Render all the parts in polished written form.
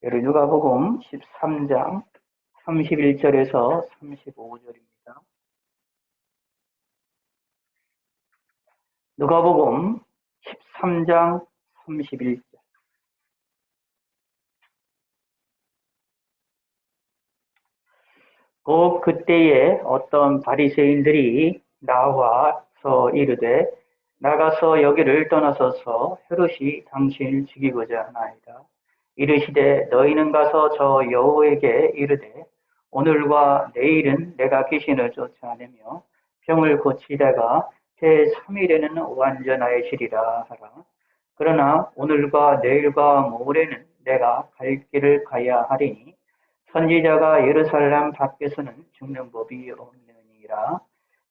누가복음 13장 31절에서 35절입니다. 누가복음 13장 31절. 곧 그때에 어떤 바리새인들이 나와서 이르되 나가서 여기를 떠나서서 헤롯이 당신을 죽이고자 하나이다. 이르시되 너희는 가서 저 여호에게 이르되 오늘과 내일은 내가 귀신을 쫓아내며 병을 고치다가 제3일에는 완전하여지리라 하라. 그러나 오늘과 내일과 모레는 내가 갈 길을 가야 하리니 선지자가 예루살렘 밖에서는 죽는 법이 없느니라.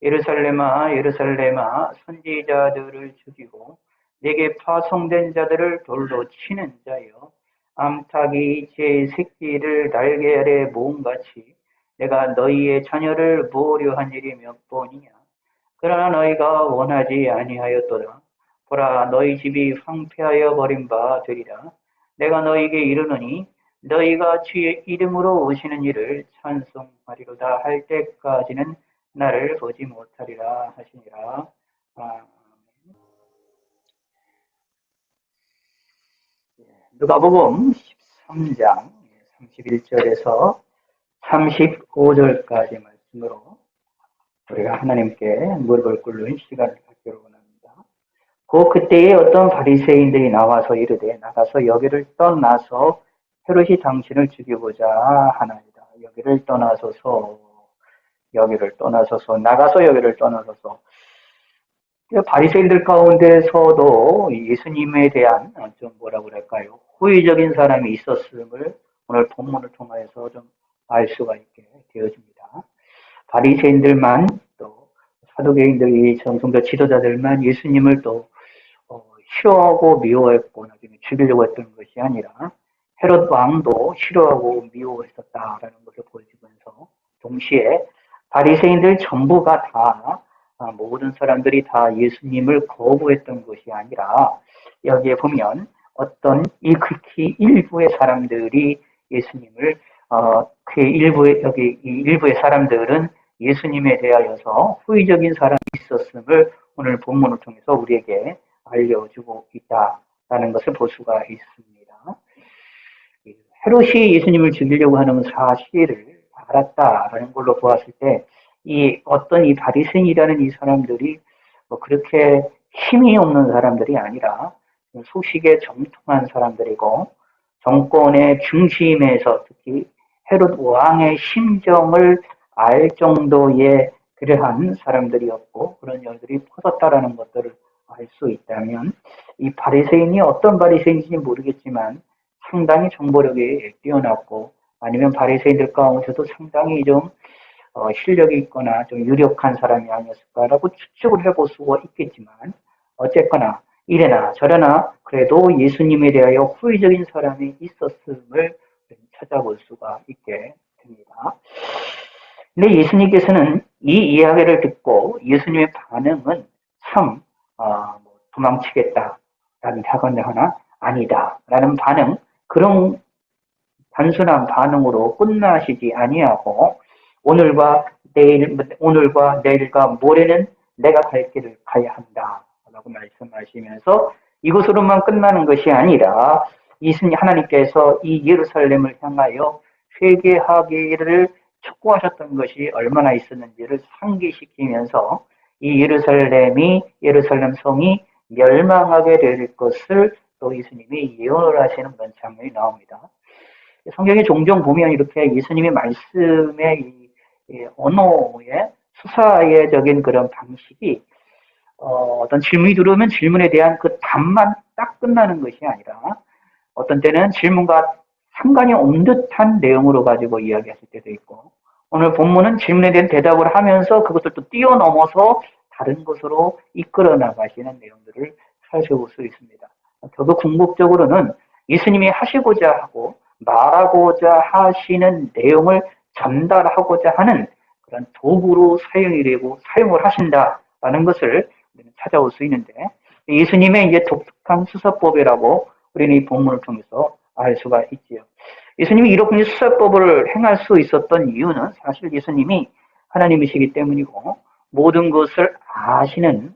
예루살렘아 예루살렘아 선지자들을 죽이고 내게 파송된 자들을 돌로 치는 자여, 암탉이 제 새끼를 날개 아래 모음같이 내가 너희의 자녀를 모으려 한 일이 몇 번이냐. 그러나 너희가 원하지 아니하였도다. 보라, 너희 집이 황폐하여 버린 바 되리라. 내가 너희에게 이르노니 너희가 주의 이름으로 오시는 이를 찬송하리로다 할 때까지는 나를 보지 못하리라 하시니라. 누가복음 13장 31절에서 35절까지 말씀으로 우리가 하나님께 무릎을 꿇는 시간을 갖기로 원합니다. 그때에 어떤 바리새인들이 나와서 이르되 나가서 여기를 떠나서 헤롯이 당신을 죽이고자 하나이다. 여기를 떠나서서 나가서 여기를 떠나서서. 바리새인들 가운데서도 예수님에 대한 좀 뭐라고 그럴까요? 호의적인 사람이 있었음을 오늘 본문을 통해서 좀 알 수가 있게 되어집니다. 바리새인들만, 또 사두개인들이 정성도 지도자들만 예수님을 또 싫어하고 미워했고 나중에 죽이려고 했던 것이 아니라 헤롯 왕도 싫어하고 미워했었다라는 것을 보여주면서, 동시에 바리새인들 전부가 다, 모든 사람들이 다 예수님을 거부했던 것이 아니라 여기에 보면 어떤 극히 일부의 사람들이 예수님을 그 여기 이 일부의 사람들은 예수님에 대하여서 호의적인 사람이 있었음을 오늘 본문을 통해서 우리에게 알려주고 있다라는 것을 볼 수가 있습니다. 헤롯이 예수님을 죽이려고 하는 사실을 알았다라는 걸로 보았을 때, 이 바리새인이라는 이 사람들이 그렇게 힘이 없는 사람들이 아니라 소식에 정통한 사람들이고, 정권의 중심에서 특히 헤롯 왕의 심정을 알 정도의 그러한 사람들이었고, 그런 일들이 퍼졌다라는 것들을 알 수 있다면, 이 바리새인이 어떤 바리새인인지 모르겠지만 상당히 정보력이 뛰어났고, 아니면 바리새인들 가운데서도 상당히 좀 실력이 있거나 좀 유력한 사람이 아니었을까라고 추측을 해볼 수가 있겠지만, 어쨌거나 이래나 저래나 그래도 예수님에 대하여 호의적인 사람이 있었음을 찾아볼 수가 있게 됩니다. 근데 예수님께서는 이 이야기를 듣고 예수님의 반응은 참 도망치겠다라는 하거나 아니다라는 반응, 그런 단순한 반응으로 끝나시지 아니하고 오늘과 내일과 모레는 내가 갈 길을 가야 한다 라고 말씀하시면서 이것으로만 끝나는 것이 아니라 하나님께서 이 예루살렘을 향하여 회개하기를 촉구하셨던 것이 얼마나 있었는지를 상기시키면서 이 예루살렘 성이 멸망하게 될 것을 또 예수님이 예언을 하시는 그런 장면이 나옵니다. 성경에 종종 보면 이렇게 예수님의 말씀의 이 언어의 수사의적인 그런 방식이 어떤 질문이 들어오면 질문에 대한 그 답만 딱 끝나는 것이 아니라 어떤 때는 질문과 상관이 없는 듯한 내용으로 가지고 이야기하실 때도 있고, 오늘 본문은 질문에 대한 대답을 하면서 그것을 또 뛰어넘어서 다른 것으로 이끌어 나가시는 내용들을 살펴볼 수 있습니다. 더더 궁극적으로는 예수님이 하시고자 하고 말하고자 하시는 내용을 전달하고자 하는 그런 도구로 사용이 되고 사용을 하신다라는 것을 찾아올 수 있는데, 예수님의 이제 독특한 수사법이라고 우리는 이 본문을 통해서 알 수가 있지요. 예수님이 이렇게 수사법을 행할 수 있었던 이유는 사실 예수님이 하나님이시기 때문이고 모든 것을 아시는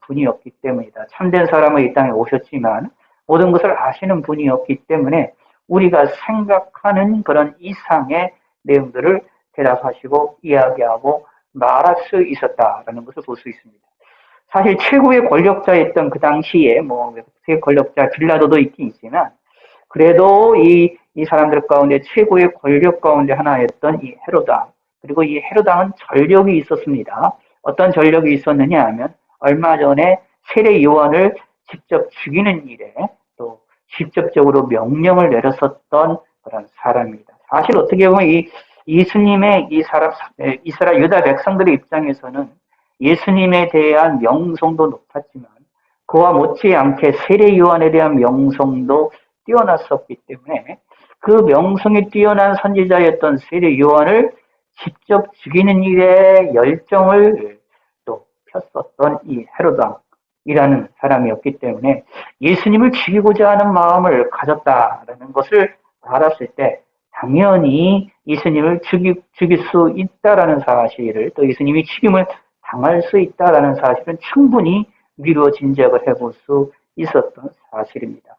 분이었기 때문이다. 참된 사람은 이 땅에 오셨지만 모든 것을 아시는 분이었기 때문에 우리가 생각하는 그런 이상의 내용들을 대답하시고 이야기하고 말할 수 있었다라는 것을 볼 수 있습니다. 사실 최고의 권력자였던 그 당시에 뭐 세계 권력자 빌라도도 있긴 있지만 그래도 이 사람들 가운데 최고의 권력 가운데 하나였던 이 헤로당 그리고 이 헤로당은 전력이 있었습니다. 어떤 전력이 있었느냐 하면 얼마 전에 세례 요한을 직접 죽이는 일에 또 직접적으로 명령을 내렸었던 그런 사람입니다. 사실 어떻게 보면 이 예수님의 이스라엘 유다 백성들의 입장에서는 예수님에 대한 명성도 높았지만 그와 못지않게 세례 요한에 대한 명성도 뛰어났었기 때문에 그 명성이 뛰어난 선지자였던 세례 요한을 직접 죽이는 일에 열정을 또 폈었던 이 헤로당이라는 사람이었기 때문에 예수님을 죽이고자 하는 마음을 가졌다라는 것을 알았을 때 당연히 예수님을 죽일 수 있다라는 사실을 또 예수님이 죽임을 당할 수 있다라는 사실은 충분히 미루어 짐작을 해볼 수 있었던 사실입니다.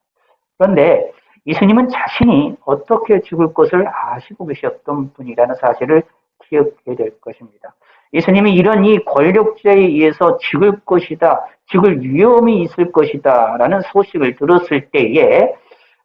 그런데 예수님은 자신이 어떻게 죽을 것을 아시고 계셨던 분이라는 사실을 기억해야 될 것입니다. 예수님이 이런 이 권력자에 의해서 죽을 것이다, 죽을 위험이 있을 것이다 라는 소식을 들었을 때에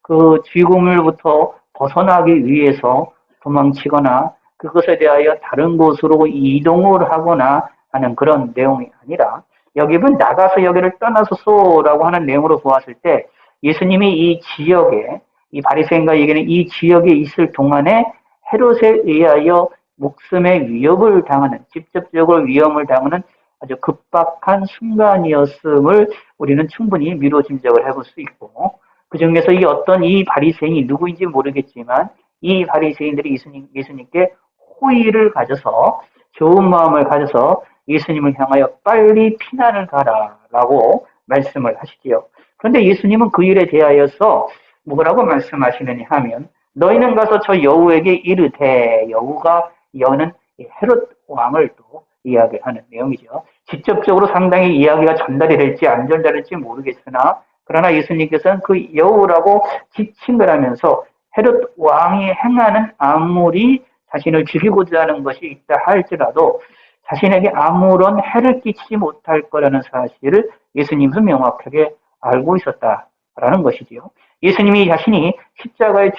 그 죽음으로부터 벗어나기 위해서 도망치거나 그것에 대하여 다른 곳으로 이동을 하거나 하는 그런 내용이 아니라 여기는 나가서 여기를 떠나소서라고 하는 내용으로 보았을 때 예수님이 이 지역에 이 바리새인가에게는 이 지역에 있을 동안에 헤롯에 의하여 목숨의 위협을 당하는 직접적으로 위험을 당하는 아주 급박한 순간이었음을 우리는 충분히 미루어 짐작을 해볼 수 있고 그 중에서 이 어떤 이 바리새인이 누구인지 모르겠지만 이 바리새인들이 예수님께 호의를 가져서 좋은 마음을 가져서 예수님을 향하여 빨리 피난을 가라라고 말씀을 하시지요. 그런데 예수님은 그 일에 대하여서 뭐라고 말씀하시느냐 하면 너희는 가서 저 여우에게 이르되 여우는 헤롯 왕을 또 이야기하는 내용이죠. 직접적으로 상당히 이야기가 전달이 될지 안 전달될지 모르겠으나 그러나 예수님께서는 그 여우라고 지칭을 하면서 헤롯 왕이 행하는 아무리 자신을 죽이고자 하는 것이 있다 할지라도 자신에게 아무런 해를 끼치지 못할 거라는 사실을 예수님은 명확하게 알고 있었다라는 것이지요. 예수님이 자신이 십자가에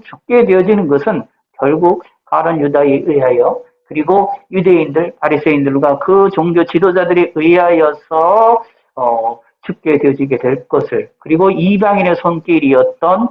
죽게 되어지는 것은 결국 가론 유다에 의하여 그리고 유대인들, 바리새인들과 그 종교 지도자들에 의하여서 죽게 되어지게 될 것을 그리고 이방인의 손길이었던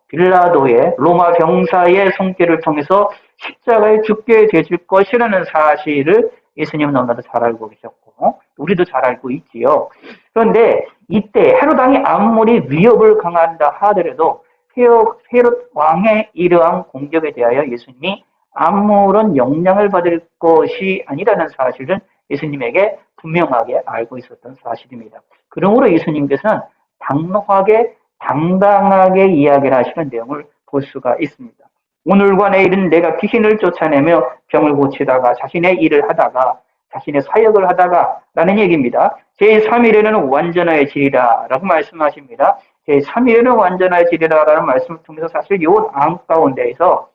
빌라도의 로마 병사의 손길을 통해서 십자가에 죽게 되질 것이라는 사실을 예수님은 너무나도 잘 알고 계셨고 우리도 잘 알고 있지요. 그런데 이때 헤롯 왕이 아무리 위협을 강한다 하더라도 헤롯 왕의 이러한 공격에 대하여 예수님이 아무런 영향을 받을 것이 아니라는 사실은 예수님에게 분명하게 알고 있었던 사실입니다. 그러므로 예수님께서는 당당하게 이야기를 하시는 내용을 볼 수가 있습니다. 오늘과 내일은 내가 귀신을 쫓아내며 병을 고치다가 자신의 일을 하다가 자신의 사역을 하다가 라는 얘기입니다. 제3일에는 완전해지리라 라고 말씀하십니다. 제3일에는 완전해지리라 라는 말씀을 통해서 사실 이 안 가운데에서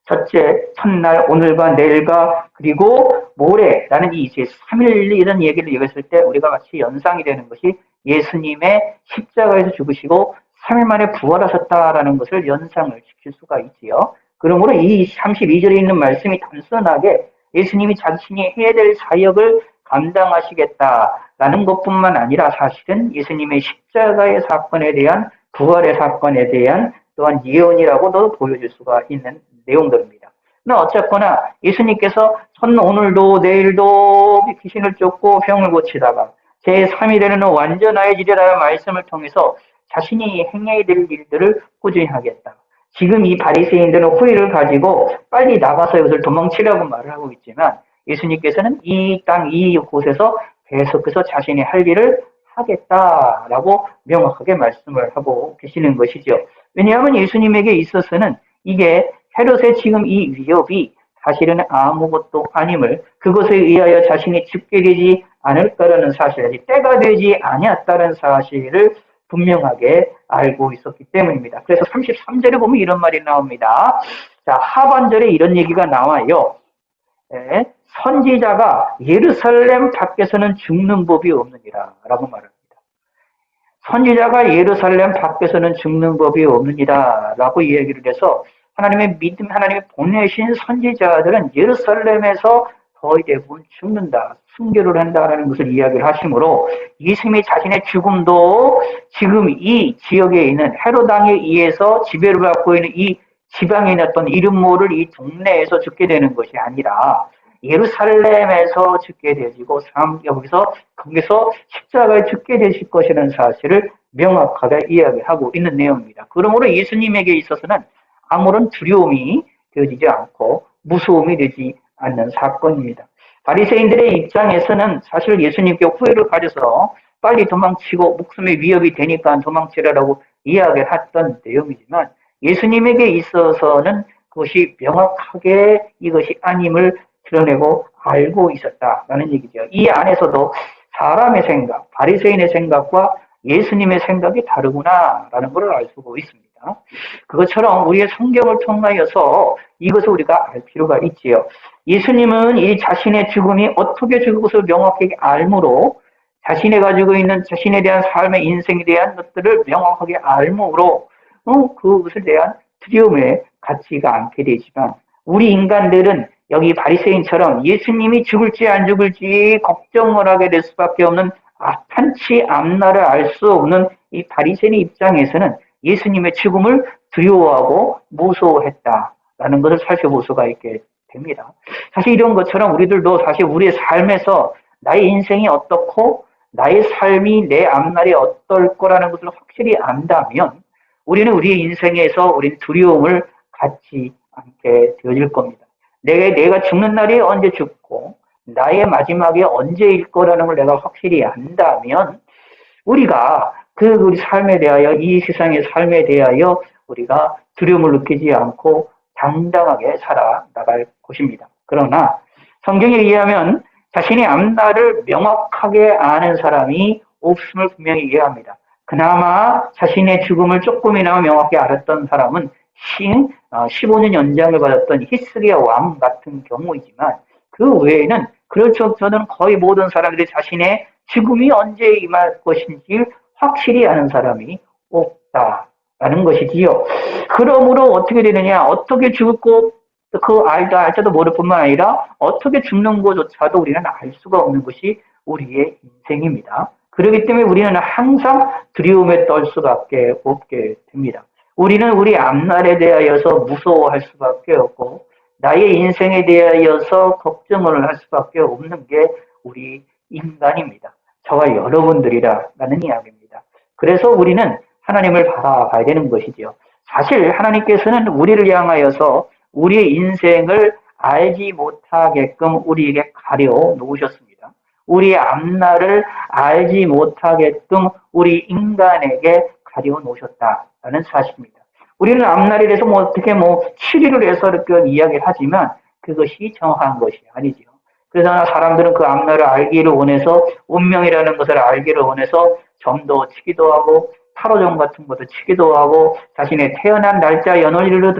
첫째, 첫날, 오늘과 내일과 그리고 모레라는 이 제3일이라는 얘기를 읽었을 때 우리가 마치 연상이 되는 것이 예수님의 십자가에서 죽으시고 3일 만에 부활하셨다라는 것을 연상을 시킬 수가 있지요. 그러므로 이 32절에 있는 말씀이 단순하게 예수님이 자신이 해야 될 사역을 감당하시겠다라는 것뿐만 아니라 사실은 예수님의 십자가의 사건에 대한 부활의 사건에 대한 또한 예언이라고도 보여줄 수가 있는 내용들입니다. 어쨌거나 예수님께서 오늘도 내일도 귀신을 쫓고 병을 고치다가 제3일에는 완전하여지리라는 말씀을 통해서 자신이 행해야 될 일들을 꾸준히 하겠다. 지금 이 바리새인들은 호의를 가지고 빨리 나가서 이것을 도망치려고 말을 하고 있지만 예수님께서는 이 땅 이곳에서 계속해서 자신이 할 일을 하겠다라고 명확하게 말씀을 하고 계시는 것이죠. 왜냐하면 예수님에게 있어서는 이게 헤롯의 지금 이 위협이 사실은 아무것도 아님을, 그것에 의하여 자신이 죽게 되지 않을까라는 사실, 때가 되지 아니었다는 사실을 분명하게 알고 있었기 때문입니다. 그래서 33절에 보면 이런 말이 나옵니다. 자, 하반절에 이런 얘기가 나와요. 예, 선지자가 예루살렘 밖에서는 죽는 법이 없느니라 라고 말합니다. 선지자가 예루살렘 밖에서는 죽는 법이 없느니라 라고 이야기를 해서 하나님의 믿음, 하나님의 보내신 선지자들은 예루살렘에서 거의 대부분 죽는다, 순교를 한다라는 것을 이야기를 하시므로 예수님이 자신의 죽음도 지금 이 지역에 있는 헤롯 왕에 의해서 지배를 받고 있는 이 지방에 있는 어떤 이름 모를 이 동네에서 죽게 되는 것이 아니라 예루살렘에서 죽게 되시고 거기서 십자가에 죽게 되실 것이라는 사실을 명확하게 이야기하고 있는 내용입니다. 그러므로 예수님에게 있어서는 아무런 두려움이 되어지지 않고 무서움이 되지 않는 사건입니다. 바리새인들의 입장에서는 사실 예수님께 후회를 가져서 빨리 도망치고 목숨의 위협이 되니까 도망치라라고 이야기를 했던 내용이지만 예수님에게 있어서는 그것이 명확하게 이것이 아님을 드러내고 알고 있었다라는 얘기죠. 이 안에서도 사람의 생각, 바리새인의 생각과 예수님의 생각이 다르구나라는 것을 알 수가 있습니다. 그것처럼 우리의 성경을 통하여서 이것을 우리가 알 필요가 있지요. 예수님은 이 자신의 죽음이 어떻게 죽을 것을 명확하게 알므로 자신이 가지고 있는 자신에 대한 삶의 인생에 대한 것들을 명확하게 알므로 그것에 대한 두려움에 갖지가 않게 되지만 우리 인간들은 여기 바리새인처럼 예수님이 죽을지 안 죽을지 걱정을 하게 될 수밖에 없는 탄치 앞날을 알 수 없는 이 바리새인의 입장에서는 예수님의 죽음을 두려워하고 무서워했다라는 것을 살펴볼 수가 있게 됩니다. 사실 이런 것처럼 우리들도 사실 우리의 삶에서 나의 인생이 어떻고 나의 삶이 내 앞날이 어떨 거라는 것을 확실히 안다면 우리는 우리의 인생에서 우리는 두려움을 갖지 않게 되어질 겁니다. 내가 죽는 날이 언제 죽고 나의 마지막이 언제일 거라는 걸 내가 확실히 안다면 우리가 우리 삶에 대하여 이 세상의 삶에 대하여 우리가 두려움을 느끼지 않고 당당하게 살아나갈 것입니다. 그러나 성경에 의하면 자신의 앞날을 명확하게 아는 사람이 없음을 분명히 이해합니다. 그나마 자신의 죽음을 조금이나마 명확히 알았던 사람은 15년 연장을 받았던 히스기야 왕 같은 경우이지만 그 외에는 그렇죠. 저는 거의 모든 사람들이 자신의 죽음이 언제 임할 것인지 확실히 아는 사람이 없다라는 것이지요. 그러므로 어떻게 되느냐, 어떻게 죽고 알자도 모를 뿐만 아니라 어떻게 죽는 것조차도 우리는 알 수가 없는 것이 우리의 인생입니다. 그렇기 때문에 우리는 항상 두려움에 떨 수밖에 없게 됩니다. 우리는 우리 앞날에 대하여서 무서워할 수밖에 없고 나의 인생에 대하여서 걱정을 할 수밖에 없는 게 우리 인간입니다. 저와 여러분들이라는 이야기입니다. 그래서 우리는 하나님을 바라봐야 되는 것이죠. 사실 하나님께서는 우리를 향하여서 우리의 인생을 알지 못하게끔 우리에게 가려 놓으셨습니다. 우리의 앞날을 알지 못하게끔 우리 인간에게 가려 놓으셨다는 사실입니다. 우리는 앞날에 대해서 어떻게 추리를 해서 이렇게 이야기를 하지만 그것이 정확한 것이 아니죠. 그래서 사람들은 그 앞날을 알기를 원해서 운명이라는 것을 알기를 원해서 점도 치기도 하고 타로점 같은 것도 치기도 하고 자신의 태어난 날짜 연월일을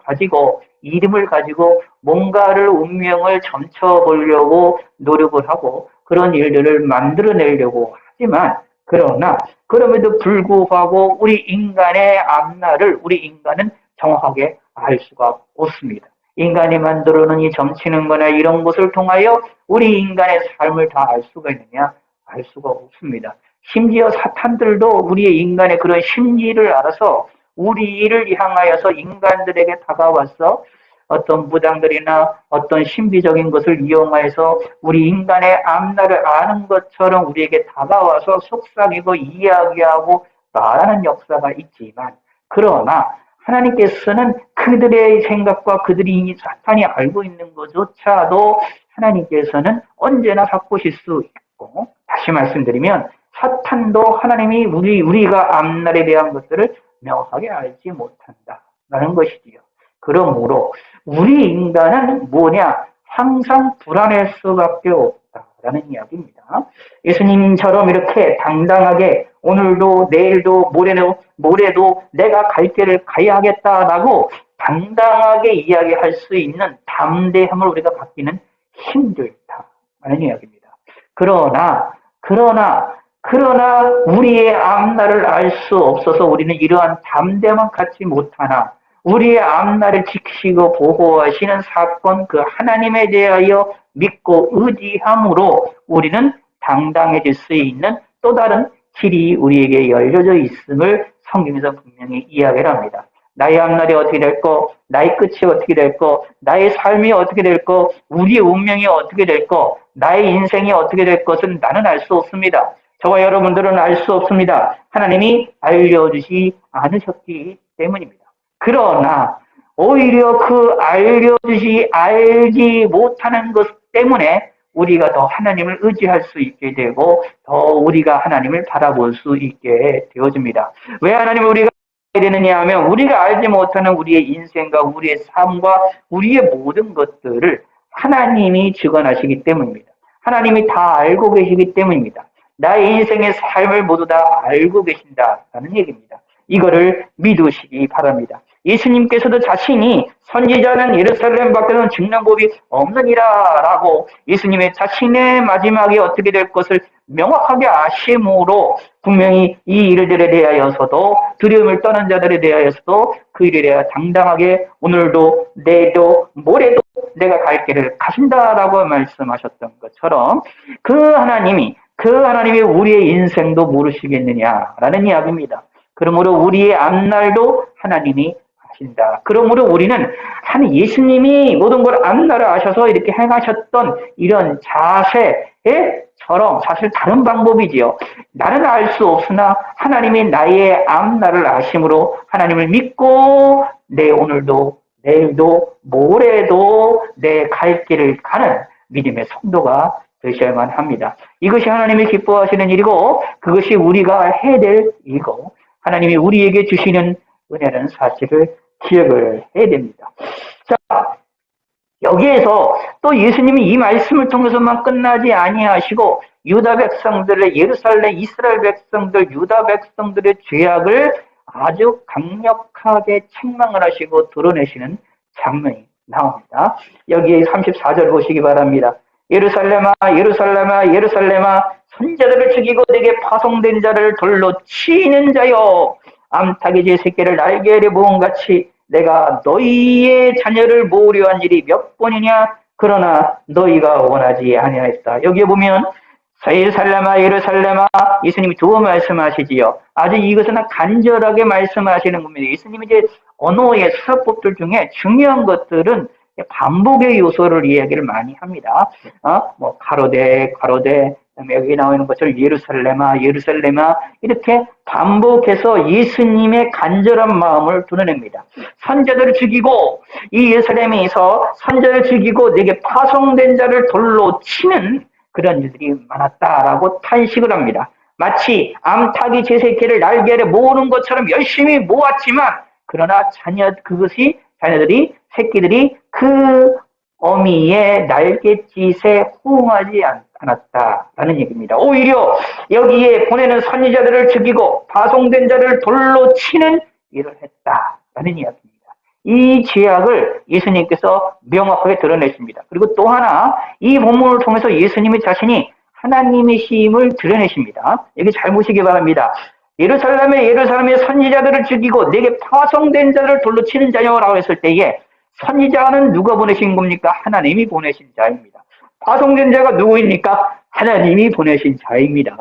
가지고 이름을 가지고 뭔가를 운명을 점쳐보려고 노력을 하고 그런 일들을 만들어내려고 하지만 그러나 그럼에도 불구하고 우리 인간의 앞날을 우리 인간은 정확하게 알 수가 없습니다. 인간이 만들어놓은 이 점치는 거나 이런 것을 통하여 우리 인간의 삶을 다 알 수가 있느냐? 알 수가 없습니다. 심지어 사탄들도 우리의 인간의 그런 심리를 알아서 우리를 향하여서 인간들에게 다가와서 어떤 무당들이나 어떤 신비적인 것을 이용해서 우리 인간의 앞날을 아는 것처럼 우리에게 다가와서 속삭이고 이야기하고 말하는 역사가 있지만 그러나 하나님께서는 그들의 생각과 그들이 사탄이 알고 있는 것조차도 하나님께서는 언제나 바꾸실 수 있고 다시 말씀드리면 사탄도 하나님이 우리가 앞날에 대한 것들을 명확하게 알지 못한다라는 것이지요. 그러므로 우리 인간은 뭐냐? 항상 불안할 수밖에 없다라는 이야기입니다. 예수님처럼 이렇게 당당하게 오늘도 내일도 모레도 내가 갈 길을 가야 하겠다라고 당당하게 이야기할 수 있는 담대함을 우리가 갖기는 힘들다라는 이야기입니다. 그러나 우리의 앞날을 알 수 없어서 우리는 이러한 담대함을 갖지 못하나 우리의 앞날을 지키고 보호하시는 사건 그 하나님에 대하여 믿고 의지함으로 우리는 당당해질 수 있는 또 다른 길이 우리에게 열려져 있음을 성경에서 분명히 이야기를 합니다. 나의 앞날이 어떻게 될 거, 나의 끝이 어떻게 될 거, 나의 삶이 어떻게 될 거, 우리의 운명이 어떻게 될 거, 나의 인생이 어떻게 될 것은 나는 알 수 없습니다. 저와 여러분들은 알 수 없습니다. 하나님이 알려주지 않으셨기 때문입니다. 그러나 오히려 그 알지 못하는 것 때문에 우리가 더 하나님을 의지할 수 있게 되고 더 우리가 하나님을 바라볼 수 있게 되어집니다. 왜 하나님을 우리가 알게 되느냐 하면 우리가 알지 못하는 우리의 인생과 우리의 삶과 우리의 모든 것들을 하나님이 주관하시기 때문입니다. 하나님이 다 알고 계시기 때문입니다. 나의 인생의 삶을 모두 다 알고 계신다라는 얘기입니다. 이거를 믿으시기 바랍니다. 예수님께서도 자신이 선지자는 예루살렘 밖에는 죽는 법이 없느니라 라고 예수님의 자신의 마지막이 어떻게 될 것을 명확하게 아심으로 분명히 이 일들에 대하여서도 두려움을 떠난 자들에 대하여서도 그 일에 대해 당당하게 오늘도 내일도 모레도 내가 갈 길을 가신다라고 말씀하셨던 것처럼 그 하나님이 우리의 인생도 모르시겠느냐라는 이야기입니다. 그러므로 우리의 앞날도 하나님이 아신다. 그러므로 우리는 예수님이 모든 걸 앞날을 아셔서 이렇게 행하셨던 이런 자세처럼 사실 다른 방법이지요. 나는 알 수 없으나 하나님이 나의 앞날을 아심으로 하나님을 믿고 내 오늘도 내일도 모레도 내 갈 길을 가는 믿음의 성도가 되셔야만 합니다. 이것이 하나님이 기뻐하시는 일이고 그것이 우리가 해야 될 일이고 하나님이 우리에게 주시는 은혜라는 사실을 기억을 해야 됩니다. 자, 여기에서 또 예수님이 이 말씀을 통해서만 끝나지 아니하시고 유다 백성들의 예루살렘 이스라엘 백성들 유다 백성들의 죄악을 아주 강력하게 책망을 하시고 드러내시는 장면이 나옵니다. 여기에 34절 보시기 바랍니다. 예루살렘아 예루살렘아 예루살렘아 선자들을 죽이고 내게 파송된 자를 돌로 치는 자여 암탉이 제 새끼를 날개 아래 모음같이 내가 너희의 자녀를 모으려 한 일이 몇 번이냐 그러나 너희가 원하지 아니하였다. 여기에 보면 예루살렘아 예루살렘아 예수님이 두 번 말씀하시지요. 아주 이것은 간절하게 말씀하시는 겁니다. 예수님이 이제 언어의 수사법들 중에 중요한 것들은 반복의 요소를 이야기를 많이 합니다. 가로되 그다음에 여기 나오는 것처럼 예루살렘아 예루살렘아 이렇게 반복해서 예수님의 간절한 마음을 드러냅니다. 선자들을 죽이고 이 예루살렘에서 선자를 죽이고 내게 파송된 자를 돌로 치는 그런 일들이 많았다라고 탄식을 합니다. 마치 암탉이 제 새끼를 날개 아래 모으는 것처럼 열심히 모았지만 그러나 자녀들이 새끼들이 그 어미의 날갯짓에 호응하지 않았다라는 얘기입니다. 오히려 여기에 보내는 선지자들을 죽이고 파송된 자를 돌로 치는 일을 했다라는 이야기입니다. 이 죄악을 예수님께서 명확하게 드러내십니다. 그리고 또 하나 이 본문을 통해서 예수님이 자신이 하나님이심을 드러내십니다. 여기 잘 보시기 바랍니다. 예루살렘의 선지자들을 죽이고 내게 파송된 자를 돌로 치는 자녀라고 했을 때에 선지자는 누가 보내신 겁니까? 하나님이 보내신 자입니다. 파송된 자가 누구입니까? 하나님이 보내신 자입니다.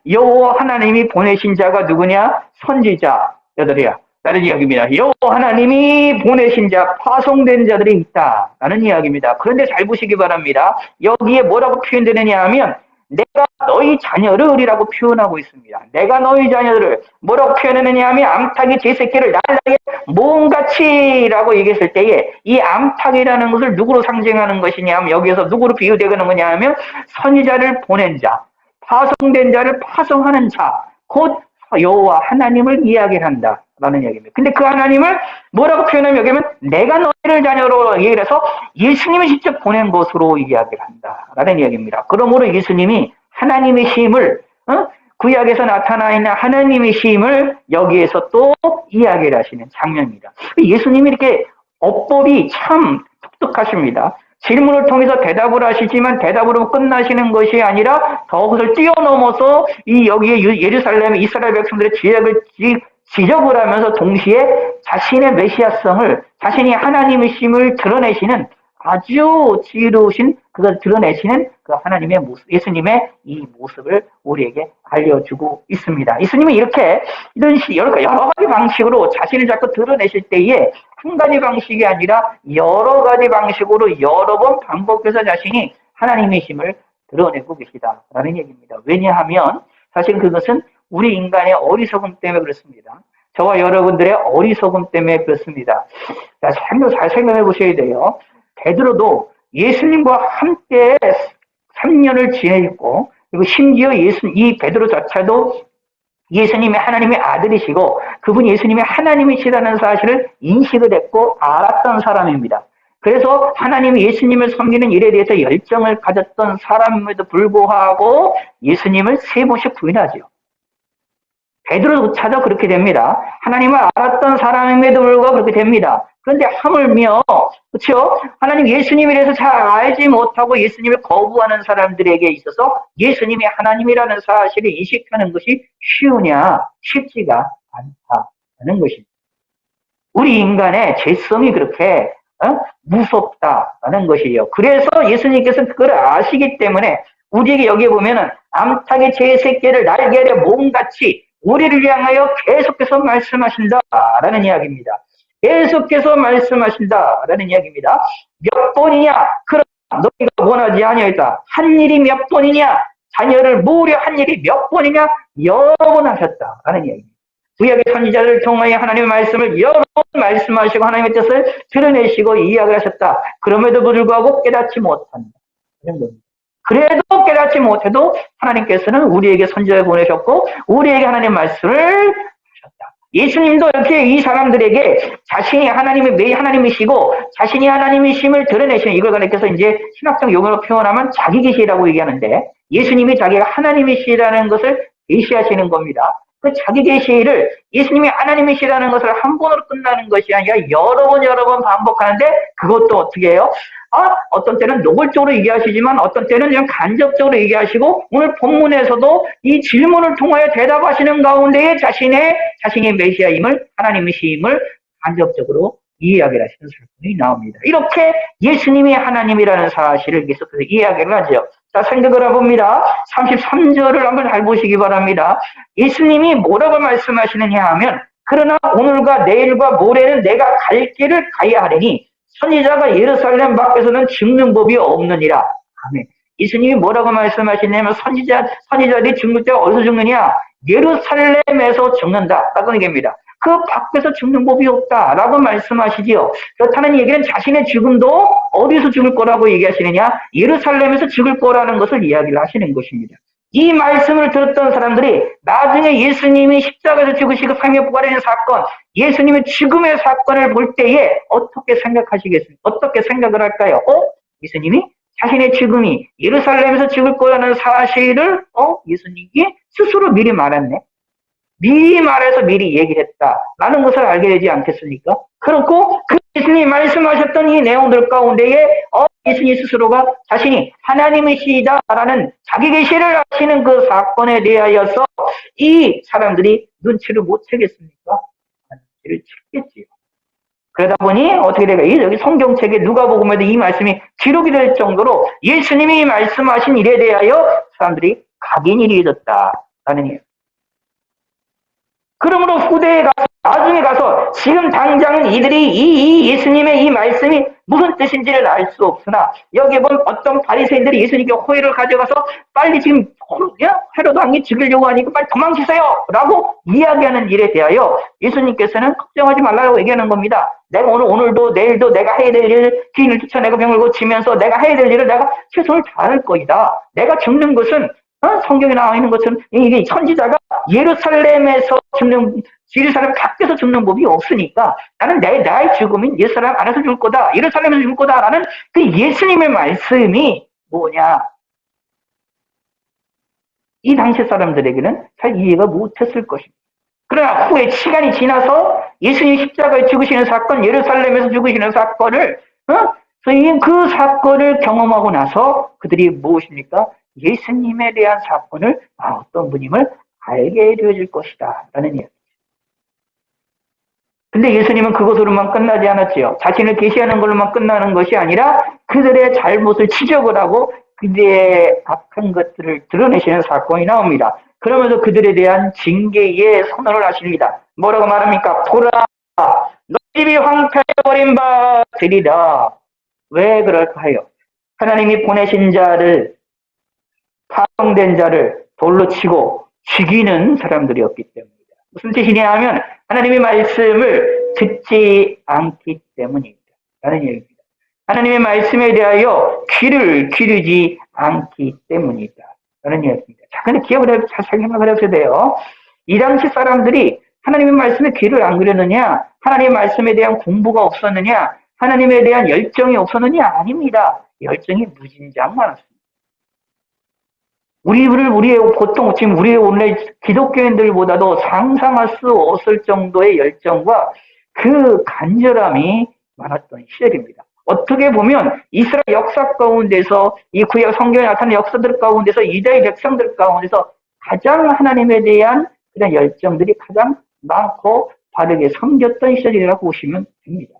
여호와 하나님이 보내신 자가 누구냐? 선지자들이야. 라는 이야기입니다. 여호와 하나님이 보내신 자, 파송된 자들이 있다라는 이야기입니다. 그런데 잘 보시기 바랍니다. 여기에 뭐라고 표현되느냐 하면 내가 너희 자녀를이라고 표현하고 있습니다. 내가 너희 자녀들을 뭐라고 표현하느냐 하면 암탉이 제 새끼를 날라게 모음같이라고 얘기했을 때에 이 암탉이라는 것을 누구로 상징하는 것이냐 하면 여기에서 누구로 비유되는 거냐 하면 선지자를 보낸 자, 파송된 자를 파송하는 자, 곧 여호와 하나님을 이야기를 한다라는 얘기입니다. 근데 그 하나님을 뭐라고 표현하면 여기면 내가 너희를 자녀로 얘기를 해서 예수님이 직접 보낸 것으로 이야기를 한다라는 이야기입니다. 그러므로 예수님이 하나님의 심을 구약에서 나타나 있는 하나님의 심을 여기에서 또 이야기를 하시는 장면입니다. 예수님이 이렇게 어법이 참 독특하십니다. 질문을 통해서 대답을 하시지만 대답으로 끝나시는 것이 아니라 그것을 뛰어넘어서 여기에 예루살렘 이스라엘 백성들의 죄악을 지적을 하면서 동시에 자신의 메시아성을 자신이 하나님의 심을 드러내시는 아주 지혜로우신 그걸 드러내시는 그 하나님의 모습, 예수님의 이 모습을 우리에게 알려주고 있습니다. 예수님은 이렇게 이런 여러 가지 방식으로 자신을 자꾸 드러내실 때에 한 가지 방식이 아니라 여러 가지 방식으로 여러 번 반복해서 자신이 하나님의 심을 드러내고 계시다라는 얘기입니다. 왜냐하면 사실 그것은 우리 인간의 어리석음 때문에 그렇습니다. 저와 여러분들의 어리석음 때문에 그렇습니다. 자, 잘 생각해 보셔야 돼요. 베드로도 예수님과 함께 3년을 지내있고, 그리고 심지어 이 베드로 자체도 예수님의 하나님의 아들이시고, 그분이 예수님의 하나님이시라는 사실을 인식을 했고, 알았던 사람입니다. 그래서 하나님이 예수님을 섬기는 일에 대해서 열정을 가졌던 사람임에도 불구하고 예수님을 3번씩 부인하죠. 베드로조차도 그렇게 됩니다. 하나님을 알았던 사람임에도 불구하고 그렇게 됩니다. 그런데 하물며 그렇죠? 하나님 예수님에 대해서 잘 알지 못하고 예수님을 거부하는 사람들에게 있어서 예수님이 하나님이라는 사실을 인식하는 것이 쉬우냐? 쉽지가 않다는 것입니다. 우리 인간의 죄성이 그렇게 무섭다라는 것이에요. 그래서 예수님께서는 그걸 아시기 때문에 우리에게 여기에 보면은 암탉의 제 새끼를 날개에 몸같이 우리를 향하여 계속해서 말씀하신다라는 이야기입니다. 계속해서 말씀하신다라는 이야기입니다. 몇 번이냐? 그러나 너희가 원하지 아니하였다. 한 일이 몇 번이냐? 자녀를 모으려 한 일이 몇 번이냐? 여러 번 하셨다라는 이야기입니다. 구약의 선지자를 통하여 하나님의 말씀을 여러 번 말씀하시고 하나님의 뜻을 드러내시고 이야기를 하셨다. 그럼에도 불구하고 깨닫지 못한다. 이런 겁니다. 그래도 깨닫지 못해도 하나님께서는 우리에게 선지자를 보내셨고 우리에게 하나님의 말씀을 하셨다. 예수님도 이렇게 이 사람들에게 자신이 하나님이시고 자신이 하나님이심을 드러내시는 이걸 가리켜서 이제 신학적 용어로 표현하면 자기 계시라고 얘기하는데 예수님이 자기가 하나님이시라는 것을 계시하시는 겁니다. 그 자기 계시를 예수님이 하나님이시라는 것을 한 번으로 끝나는 것이 아니라 여러 번 반복하는데 그것도 어떻게 해요? 어떤 때는 노골적으로 얘기하시지만 어떤 때는 그냥 간접적으로 얘기하시고 오늘 본문에서도 이 질문을 통하여 대답하시는 가운데에 자신의 메시아임을 하나님이심을 간접적으로 이야기를 하시는 설명이 나옵니다. 이렇게 예수님이 하나님이라는 사실을 계속해서 이야기를 하죠. 자, 생각을 해봅니다. 33절을 한번 잘 보시기 바랍니다. 예수님이 뭐라고 말씀하시느냐 하면 그러나 오늘과 내일과 모레는 내가 갈 길을 가야 하리니 선지자가 예루살렘 밖에서는 죽는 법이 없느니라. 아멘. 예수님이 뭐라고 말씀하시냐면 선지자들이 죽을 때 어디서 죽느냐? 예루살렘에서 죽는다. 라고 얘기합니다. 그 밖에서 죽는 법이 없다라고 말씀하시지요. 그렇다는 얘기는 자신의 죽음도 어디서 죽을 거라고 얘기하시느냐? 예루살렘에서 죽을 거라는 것을 이야기를 하시는 것입니다. 이 말씀을 들었던 사람들이 나중에 예수님이 십자가에서 죽으시고 3일 부활하는 사건, 예수님의 죽음의 사건을 볼 때에 어떻게 생각하시겠습니까? 어떻게 생각을 할까요? 예수님이 자신의 죽음이 예루살렘에서 죽을 거라는 사실을 예수님이 스스로 미리 말했네. 미리 말해서 미리 얘기를 했다라는 것을 알게 되지 않겠습니까? 그렇고 그 예수님이 말씀하셨던 이 내용들 가운데에 예수님 스스로가 자신이 하나님이시다라는 자기 계시를 하시는 그 사건에 대하여서 이 사람들이 눈치를 못 채겠습니까? 눈치를 채겠지요. 그러다 보니 어떻게 될까요? 여기 성경책에 누가복음에도 이 말씀이 기록이 될 정도로 예수님이 말씀하신 일에 대하여 사람들이 각인이 이루어졌다라는 이야기. 그러므로 후대에 가서 나중에 가서 지금 당장은 이들이 이 예수님의 이 말씀이 무슨 뜻인지를 알 수 없으나 여기에 보면 어떤 바리새인들이 예수님께 호의를 가져가서 빨리 지금 헤로도 왕이 죽이려고 하니까 빨리 도망치세요 라고 이야기하는 일에 대하여 예수님께서는 걱정하지 말라고 얘기하는 겁니다. 내가 오늘도 내일도 내가 해야 될 일, 기인을 쫓아내고 병을 고치면서 내가 해야 될 일을 내가 최선을 다할 거이다. 내가 죽는 것은 성경에 나와 있는 것처럼 이게 선지자가 예루살렘 밖에서 죽는 법이 없으니까 나는 나의 죽음인 예루살렘 안에서 죽을 거다. 예루살렘에서 죽을 거다라는 그 예수님의 말씀이 뭐냐? 이 당시 사람들에게는 잘 이해가 못했을 것입니다. 그러나 후에 시간이 지나서 예수님 십자가에 죽으시는 사건, 예루살렘에서 죽으시는 사건을 그 사건을 경험하고 나서 그들이 무엇입니까? 예수님에 대한 사건을 어떤 분임을 알게 되어질 것이다 라는 이야기. 근데 예수님은 그것으로만 끝나지 않았지요. 자신을 계시하는 걸로만 끝나는 것이 아니라 그들의 잘못을 지적을 하고 그들의 악한 것들을 드러내시는 사건이 나옵니다. 그러면서 그들에 대한 징계의 선언을 하십니다. 뭐라고 말합니까? 보라, 너 집이 황폐해버린 바 되리라. 왜 그럴까 하여 하나님이 보내신 자를, 파송된 자를 돌로 치고 죽이는 사람들이었기 때문입니다. 무슨 뜻이냐 하면 하나님의 말씀을 듣지 않기 때문입니다. 라는 얘기입니다. 하나님의 말씀에 대하여 귀를 기르지 않기 때문이다. 라는 얘기입니다. 자, 근데 잘 생각을 해보셔야 돼요. 이 당시 사람들이 하나님의 말씀에 귀를 안 기르느냐, 하나님의 말씀에 대한 공부가 없었느냐, 하나님에 대한 열정이 없었느냐? 아닙니다. 열정이 무진장 많았습니다. 보통 지금 우리의 오늘의 기독교인들보다도 상상할 수 없을 정도의 열정과 그 간절함이 많았던 시절입니다. 어떻게 보면 이스라엘 역사 가운데서 이 구약 성경에 나타난 역사들 가운데서 이스라엘 백성들 가운데서 가장 하나님에 대한 그런 열정들이 가장 많고 바르게 섬겼던 시절이라고 보시면 됩니다.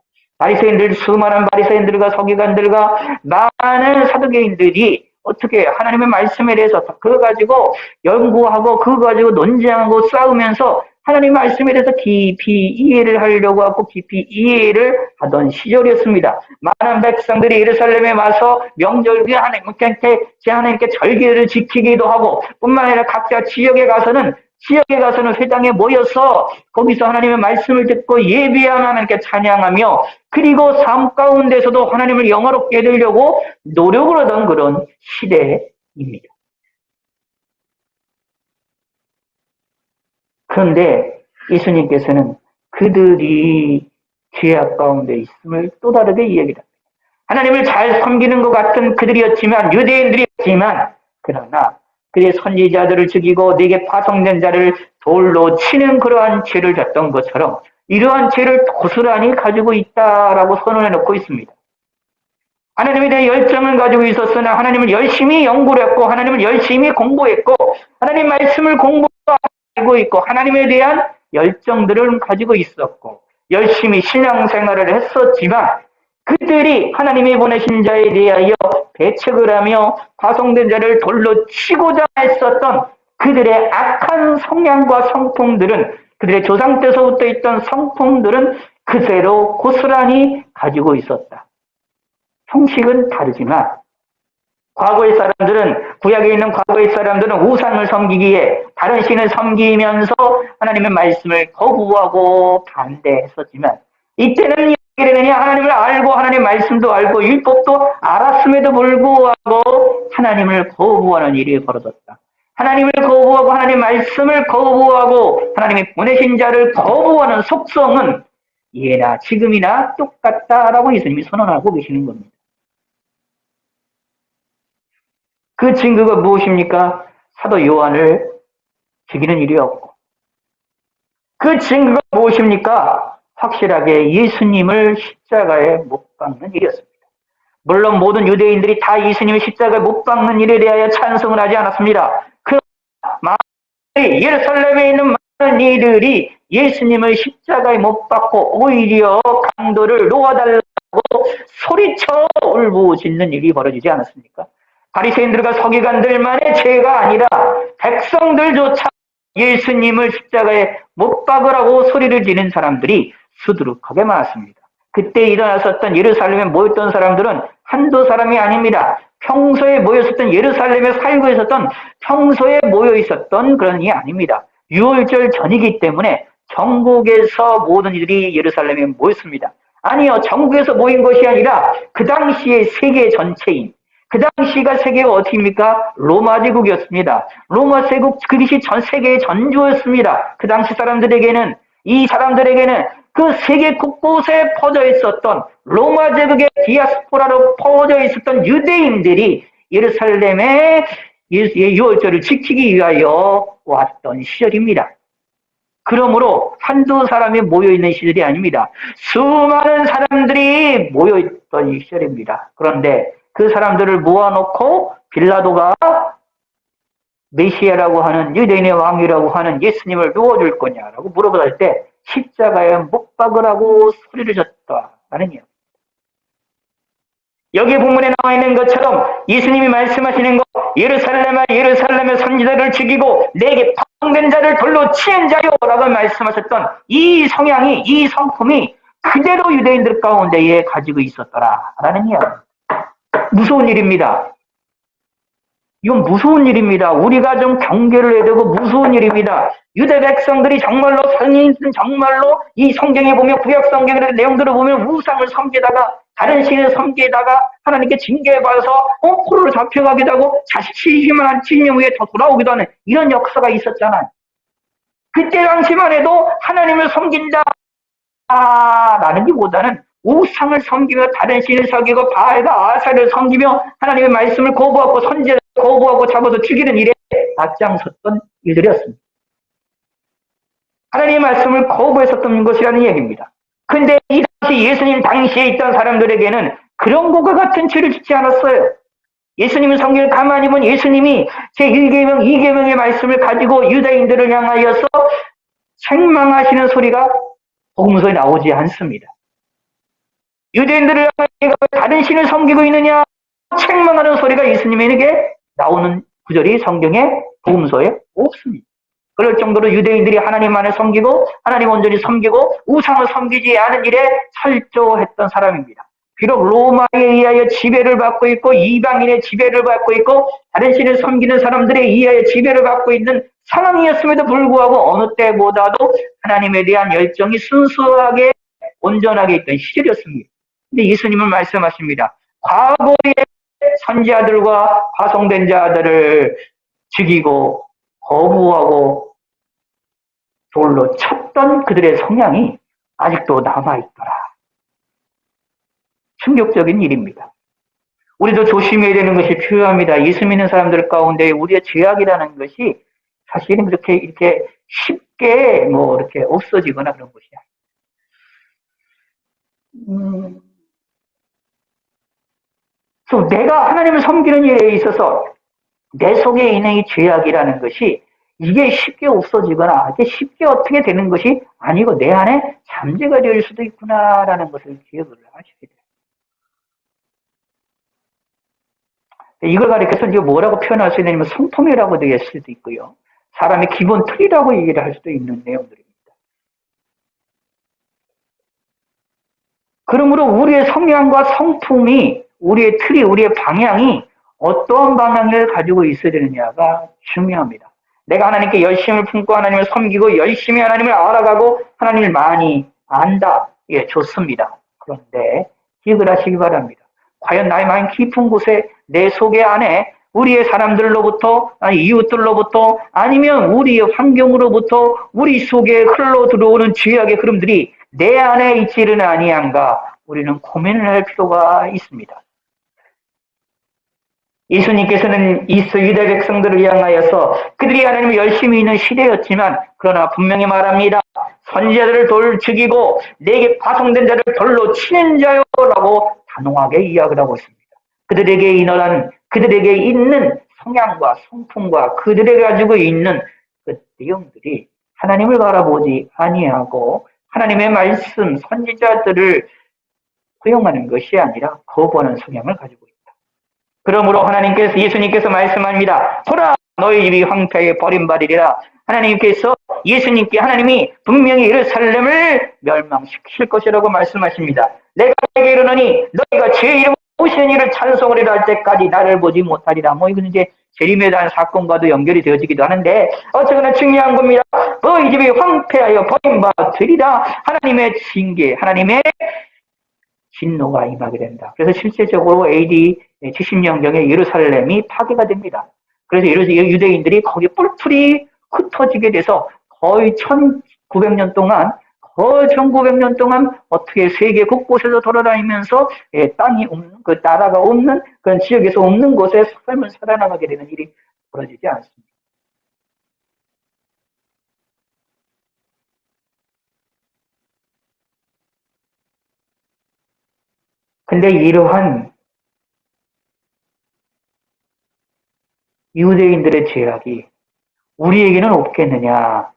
수많은 바리새인들과 서기관들과 많은 사두개인들이 어떻게 하나님의 말씀에 대해서 그거 가지고 연구하고 그거 가지고 논쟁하고 싸우면서 하나님의 말씀에 대해서 깊이 이해를 하려고 하고 깊이 이해를 하던 시절이었습니다. 많은 백성들이 예루살렘에 와서 명절에 하나님께 절기를 지키기도 하고 뿐만 아니라 각자 지역에 가서는 회당에 모여서 거기서 하나님의 말씀을 듣고 예배하며 하나님께 찬양하며 그리고 삶 가운데서도 하나님을 영화롭게 해드리려고 노력을 하던 그런 시대입니다. 그런데 예수님께서는 그들이 죄악 가운데 있음을 또 다르게 이야기합니다. 하나님을 잘 섬기는 것 같은 그들이었지만 유대인들이었지만 그러나 그의 선지자들을 죽이고 내게 파송된 자를 돌로 치는 그러한 죄를 졌던 것처럼 이러한 죄를 고스란히 가지고 있다라고 선언해 놓고 있습니다. 하나님에 대한 열정을 가지고 있었으나 하나님을 열심히 연구를 했고 하나님을 열심히 공부했고 하나님 말씀을 공부하고 있고 하나님에 대한 열정들을 가지고 있었고 열심히 신앙생활을 했었지만 그들이 하나님이 보내신 자에 대하여 배척을 하며 파송된 자를 돌로 치고자 했었던 그들의 악한 성향과 성품들은 그들의 조상 때서부터 있던 성품들은 그대로 고스란히 가지고 있었다. 형식은 다르지만 과거의 사람들은 구약에 있는 과거의 사람들은 우상을 섬기기에 다른 신을 섬기면서 하나님의 말씀을 거부하고 반대했었지만 이때는 하나님을 알고 하나님의 말씀도 알고 율법도 알았음에도 불구하고 하나님을 거부하는 일이 벌어졌다. 하나님을 거부하고 하나님의 말씀을 거부하고 하나님이 보내신 자를 거부하는 속성은 예나 지금이나 똑같다라고 예수님이 선언하고 계시는 겁니다. 그 증거가 무엇입니까? 사도 요한을 죽이는 일이었고 그 증거가 무엇입니까? 확실하게 예수님을 십자가에 못 박는 일이었습니다. 물론 모든 유대인들이 다 예수님을 십자가에 못 박는 일에 대하여 찬성을 하지 않았습니다. 그 많은 예루살렘에 있는 많은 이들이 예수님을 십자가에 못 박고 오히려 강도를 놓아달라고 소리쳐 울부짖는 일이 벌어지지 않았습니까? 바리새인들과 서기관들만의 죄가 아니라 백성들조차 예수님을 십자가에 못 박으라고 소리를 지는 사람들이 수두룩하게 많았습니다. 그때 일어났었던 예루살렘에 모였던 사람들은 한두 사람이 아닙니다. 평소에 모였었던 예루살렘에 살고 있었던 평소에 모여 있었던 그런 이 아닙니다. 유월절 전이기 때문에 전국에서 모든 이들이 예루살렘에 모였습니다. 아니요, 전국에서 모인 것이 아니라 그 당시에 세계 전체인 그 당시가 세계가 어떻습니까? 로마 제국이었습니다. 로마 제국 그것이 전 세계의 전주였습니다. 그 당시 사람들에게는 이 사람들에게는 그 세계 곳곳에 퍼져 있었던 로마 제국의 디아스포라로 퍼져 있었던 유대인들이 예루살렘에 예수의 유월절을 지키기 위하여 왔던 시절입니다. 그러므로 한두 사람이 모여있는 시절이 아닙니다. 수많은 사람들이 모여있던 시절입니다. 그런데 그 사람들을 모아놓고 빌라도가 메시아라고 하는 유대인의 왕이라고 하는 예수님을 누워줄 거냐라고 물어봤을 때 십자가에 못 박으라고 소리를 졌다라는 이야기. 여기 본문에 나와 있는 것처럼 예수님이 말씀하시는 것, 예루살렘아 예루살렘의 선지자를 죽이고 내게 파송된 자를 돌로 치는 자요라고 말씀하셨던 이 성향이, 이 성품이 그대로 유대인들 가운데에 가지고 있었더라라는 이야기. 무서운 일입니다. 이건 무서운 일입니다. 우리가 좀 경계를 해야 되고 무서운 일입니다. 유대 백성들이 정말로 정말로 이 성경에 보면 구약 성경의 내용들을 보면 우상을 섬기다가 다른 신을 섬기다가 하나님께 징계받아서 포로로 잡혀가기도 하고 자식이 희망한 7년 후에 더 돌아오기도 하는 이런 역사가 있었잖아요. 그때 당시만 해도 하나님을 섬긴다라는기보다는 우상을 섬기며 다른 신을 섬기고 바알과 아사를 섬기며 하나님의 말씀을 거부하고 선지자를 거부하고 잡아서 죽이는 일에 앞장섰던 일들이었습니다. 하나님의 말씀을 거부했었던 것이라는 얘기입니다. 근데 이 당시 예수님 당시에 있던 사람들에게는 그런 것과 같은 죄를 짓지 않았어요. 예수님의 성경을 가만히 보면 예수님이 제1계명, 2계명의 말씀을 가지고 유대인들을 향하여서 책망하시는 소리가 복음서에 나오지 않습니다. 유대인들을 향하여 다른 신을 섬기고 있느냐 책망하는 소리가 예수님에게 나오는 구절이 성경에 복음서에 없습니다. 그럴 정도로 유대인들이 하나님만을 섬기고 하나님 온전히 섬기고 우상을 섬기지 않은 일에 철저했던 사람입니다. 비록 로마에 의하여 지배를 받고 있고 이방인의 지배를 받고 있고 다른 신을 섬기는 사람들에 의하여 지배를 받고 있는 상황이었음에도 불구하고 어느 때보다도 하나님에 대한 열정이 순수하게 온전하게 있던 시절이었습니다. 근데 예수님은 말씀하십니다. 과거에 선지자들과 파송된 자들을 죽이고 거부하고 돌로 쳤던 그들의 성향이 아직도 남아있더라. 충격적인 일입니다. 우리도 조심해야 되는 것이 필요합니다. 예수 믿는 사람들 가운데 우리의 죄악이라는 것이 사실은 그렇게 이렇게 쉽게 이렇게 없어지거나 그런 것이 아니에요. 그래서 내가 하나님을 섬기는 일에 있어서 내 속에 있는 이 죄악이라는 것이 이게 쉽게 없어지거나 이게 쉽게 어떻게 되는 것이 아니고 내 안에 잠재가 될 수도 있구나라는 것을 기억을 하셔야 돼요. 이걸 가리켜서 이제 뭐라고 표현할 수 있냐면 성품이라고 되어 있을 수도 있고요. 사람의 기본 틀이라고 얘기를 할 수도 있는 내용들입니다. 그러므로 우리의 성향과 성품이 우리의 틀이, 우리의 방향이 어떠한 방향을 가지고 있어야 되느냐가 중요합니다. 내가 하나님께 열심을 품고 하나님을 섬기고 열심히 하나님을 알아가고 하나님을 많이 안다. 예, 좋습니다. 그런데 기억을 하시기 바랍니다. 과연 나의 마음 깊은 곳에 내 속에 안에 우리의 사람들로부터, 이웃들로부터 아니면 우리의 환경으로부터 우리 속에 흘러 들어오는 죄악의 흐름들이 내 안에 있지는 아니한가 우리는 고민을 할 필요가 있습니다. 예수님께서는 유대 백성들을 향하여서 그들이 하나님을 열심히 있는 시대였지만 그러나 분명히 말합니다. 선지자들을 돌 죽이고 내게 파송된 자를 돌로 치는 자요라고 단호하게 이야기를 하고 있습니다. 그들에게 있는 성향과 성품과 그들에게 가지고 있는 그 내용들이 하나님을 바라보지 아니하고 하나님의 말씀, 선지자들을 허용하는 것이 아니라 거부하는 성향을 가지고 있다. 그러므로 예수님께서 말씀합니다. 보라, 너희 집이 황폐하게 버림받으리라. 하나님이 분명히 예루살렘을 멸망시킬 것이라고 말씀하십니다. 내가 너에게 이르노니 너희가 제 이름으로 오시는 이를 찬송을 할 때까지 나를 보지 못하리라. 이건 이제 재림에 대한 사건과도 연결이 되어지기도 하는데 어쨌거나 중요한 겁니다. 너희 집이 황폐하여 버림받으리라. 하나님의 징계, 하나님의 진노가 임하게 된다. 그래서 실제적으로 AD 70년경에 예루살렘이 파괴가 됩니다. 그래서 유대인들이 거기 뿔뿔이 흩어지게 돼서 거의 1900년 동안 거의 1900년 동안 어떻게 세계 곳곳에서 돌아다니면서 땅이 없는 그 나라가 없는 그런 지역에서 없는 곳에 삶을 살아나가게 되는 일이 벌어지지 않습니다. 근데 이러한 유대인들의 죄악이 우리에게는 없겠느냐?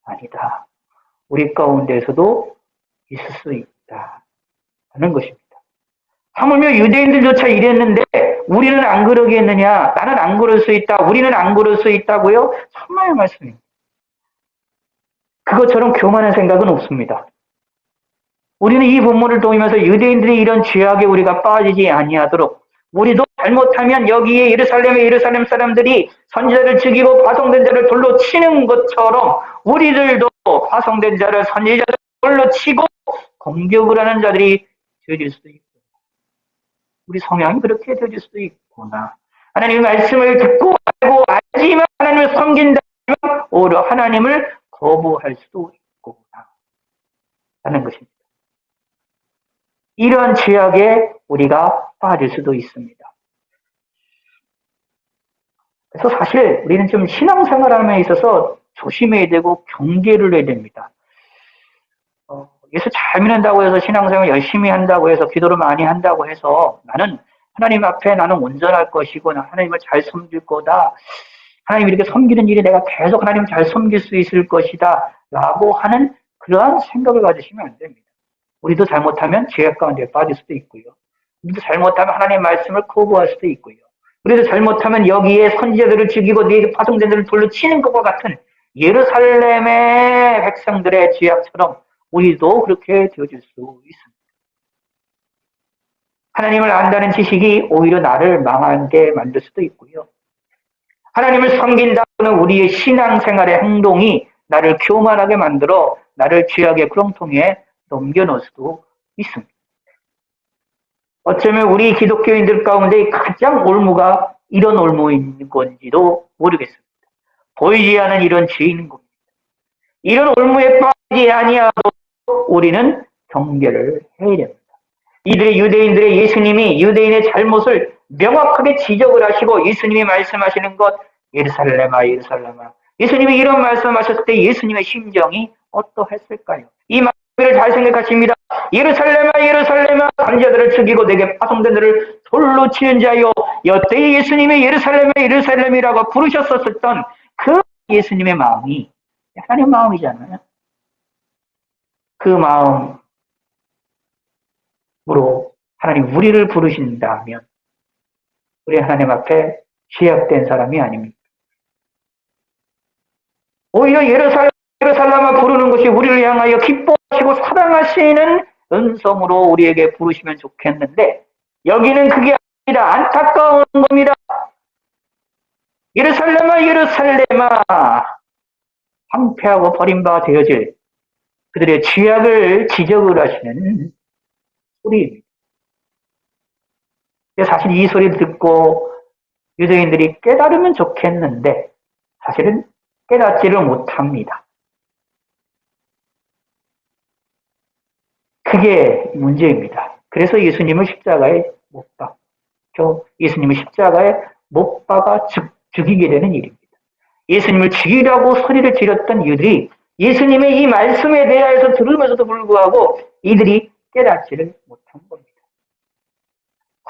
아니다. 우리 가운데서도 있을 수 있다. 하는 것입니다. 하물며 유대인들조차 이랬는데 우리는 안 그러겠느냐? 나는 안 그럴 수 있다. 우리는 안 그럴 수 있다고요? 천만의 말씀입니다. 그것처럼 교만한 생각은 없습니다. 우리는 이 본문을 통하면서 유대인들이 이런 죄악에 우리가 빠지지 아니하도록 우리도 잘못하면 여기에 예루살렘 사람들이 선지자를 죽이고 파송된 자를 돌로 치는 것처럼 우리들도 파송된 자를 선지자를 돌로 치고 공격을 하는 자들이 되어질 수도 있고 우리 성향이 그렇게 되어질 수도 있구나. 하나님의 말씀을 듣고 알고 알지만 하나님을 섬긴다면 오히려 하나님을 거부할 수도 있구나 하는 것입니다. 이러한 죄악에 우리가 빠질 수도 있습니다. 그래서 사실 우리는 좀 신앙생활함에 있어서 조심해야 되고 경계를 해야 됩니다. 예수 잘 믿는다고 해서 신앙생활 열심히 한다고 해서 기도를 많이 한다고 해서 나는 하나님 앞에 나는 온전할 것이고 하나님을 잘 섬길 거다. 하나님 이렇게 섬기는 일이 내가 계속 하나님을 잘 섬길 수 있을 것이다. 라고 하는 그러한 생각을 가지시면 안 됩니다. 우리도 잘못하면 죄악 가운데 빠질 수도 있고요. 우리도 잘못하면 하나님의 말씀을 거부할 수도 있고요. 우리도 잘못하면 여기에 선지자들을 죽이고 네 파송된 자를 돌로 치는 것과 같은 예루살렘의 백성들의 죄악처럼 우리도 그렇게 되어질 수 있습니다. 하나님을 안다는 지식이 오히려 나를 망하게 만들 수도 있고요. 하나님을 섬긴다고는 우리의 신앙생활의 행동이 나를 교만하게 만들어 나를 죄악의 구렁텅이에 넘겨놓을 수도 있습니다. 어쩌면 우리 기독교인들 가운데 가장 올무가 이런 올무인 건지도 모르겠습니다. 보이지 않은 이런 죄인 겁니다. 이런 올무에 빠지지 아니하도 우리는 경계를 해야 됩니다. 이들의 유대인들의 예수님이 유대인의 잘못을 명확하게 지적을 하시고 예수님이 말씀하시는 것 예루살렘아 예루살렘아 예수님이 이런 말씀하셨을 때 예수님의 심정이 어떠했을까요? 이 말씀을 잘 생각하십니다. 예루살렘아 예루살렘아 선지자들을 죽이고 내게 파송된 자를 돌로 치는 자요 여태 예수님이 예루살렘아 예루살렘이라고 부르셨었던 그 예수님의 마음이 하나님 마음이잖아요. 그 마음으로 하나님 우리를 부르신다면 우리 하나님 앞에 죄악된 사람이 아닙니다. 오히려 예루살렘아 부르는 것이 우리를 향하여 기뻐하시고 사랑하시는 은성으로 우리에게 부르시면 좋겠는데 여기는 그게 아니라 안타까운 겁니다. 예루살렘아 예루살렘아 황폐하고 버림받아 되어질 그들의 죄악을 지적을 하시는 소리입니다. 사실 이 소리를 듣고 유대인들이 깨달으면 좋겠는데 사실은 깨닫지를 못합니다. 그게 문제입니다. 그래서 예수님을 십자가에 못 박혀 예수님을 십자가에 못 박아 죽이게 되는 일입니다. 예수님을 죽이라고 소리를 지렸던 이들이 예수님의 이 말씀에 대하여서 들으면서도 불구하고 이들이 깨닫지를 못한 겁니다.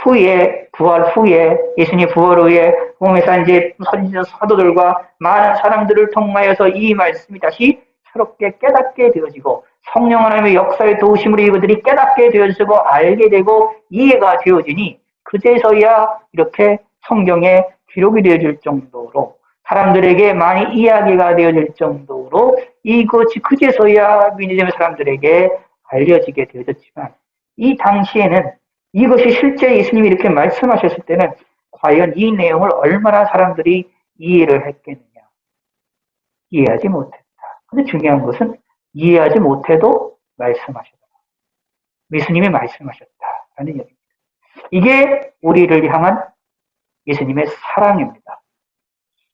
후에 부활 후에 예수님 부활 후에 몸에서 이제 선지자 사도들과 많은 사람들을 통하여서 이 말씀이 다시 새롭게 깨닫게 되어지고 성령 하나님의 역사의 도우심으로 이들이 깨닫게 되어지고 알게 되고 이해가 되어지니 그제서야 이렇게 성경에 기록이 되어질 정도로 사람들에게 많이 이야기가 되어질 정도로 이것이 그제서야 미니즘의 사람들에게 알려지게 되어졌지만 이 당시에는 이것이 실제 예수님이 이렇게 말씀하셨을 때는 과연 이 내용을 얼마나 사람들이 이해를 했겠느냐. 이해하지 못했다. 근데 중요한 것은 이해하지 못해도 말씀하셨다. 예수님이 말씀하셨다라는 얘기입니다. 이게 우리를 향한 예수님의 사랑입니다.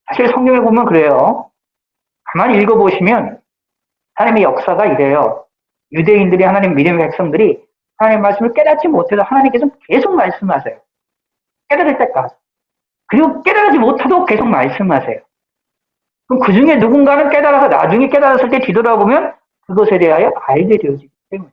사실 성경에 보면 그래요. 가만히 읽어보시면 하나님의 역사가 이래요. 유대인들이 하나님 믿음의 백성들이 하나님의 말씀을 깨닫지 못해서 하나님께서 계속 말씀하세요. 깨달을 때까지. 그리고 깨달지 못하도록 계속 말씀하세요. 그럼 그 중에 누군가는 깨달아서 나중에 깨달았을 때 뒤돌아보면 그것에 대하여 알게 되어지기 때문에.